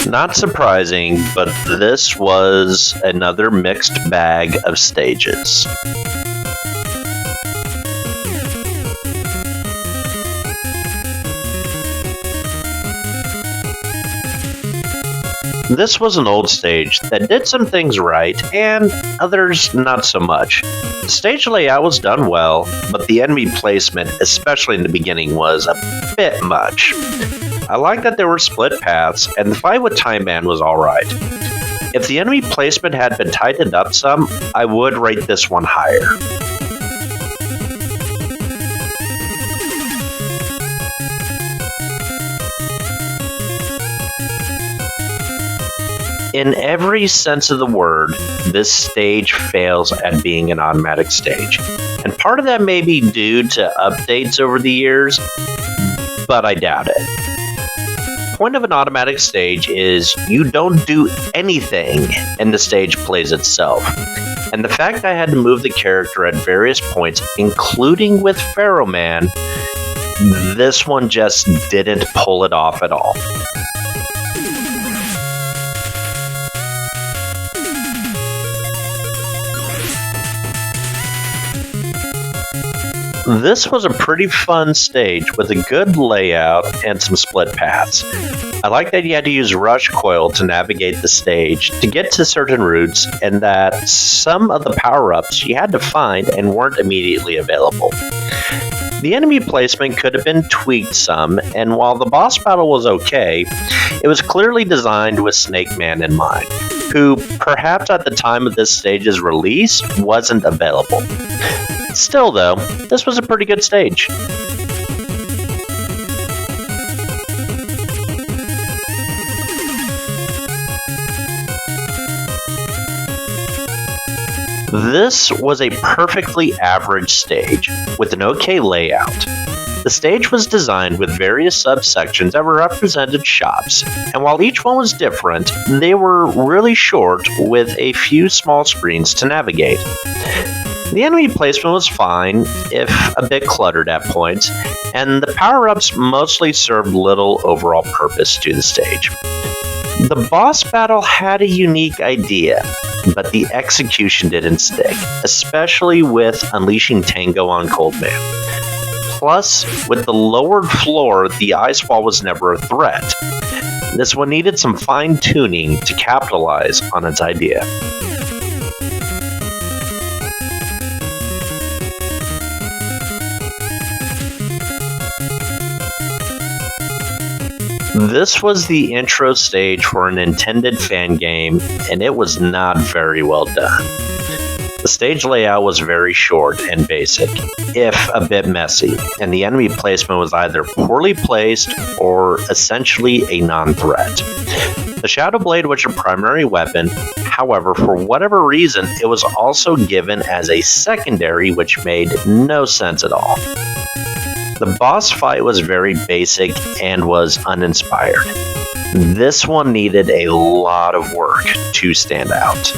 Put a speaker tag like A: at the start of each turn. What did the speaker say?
A: Not surprising, but this was another mixed bag of stages. This was an old stage that did some things right, and others not so much. The stage layout was done well, but the enemy placement, especially in the beginning, was a bit much. I like that there were split paths, and the fight with Time Man was alright. If the enemy placement had been tightened up some, I would rate this one higher. In every sense of the word, this stage fails at being an automatic stage. And part of that may be due to updates over the years, but I doubt it. The point of an automatic stage is you don't do anything and the stage plays itself. And the fact I had to move the character at various points, including with Pharaoh Man, this one just didn't pull it off at all. This was a pretty fun stage with a good layout and some split paths. I like that you had to use Rush Coil to navigate the stage to get to certain routes, and that some of the power-ups you had to find and weren't immediately available. The enemy placement could have been tweaked some, and while the boss battle was okay, it was clearly designed with Snake Man in mind, who perhaps at the time of this stage's release wasn't available. Still though, this was a pretty good stage. This was a perfectly average stage, with an okay layout. The stage was designed with various subsections that represented shops, and while each one was different, they were really short with a few small screens to navigate. The enemy placement was fine, if a bit cluttered at points, and the power-ups mostly served little overall purpose to the stage. The boss battle had a unique idea, but the execution didn't stick, especially with unleashing Tango on Coldman. Plus, with the lowered floor, the ice wall was never a threat. This one needed some fine-tuning to capitalize on its idea. This was the intro stage for an intended fan game, and it was not very well done. The stage layout was very short and basic, if a bit messy, and the enemy placement was either poorly placed or essentially a non-threat. The Shadow Blade was your primary weapon, however, for whatever reason, it was also given as a secondary, which made no sense at all. The boss fight was very basic and was uninspired. This one needed a lot of work to stand out.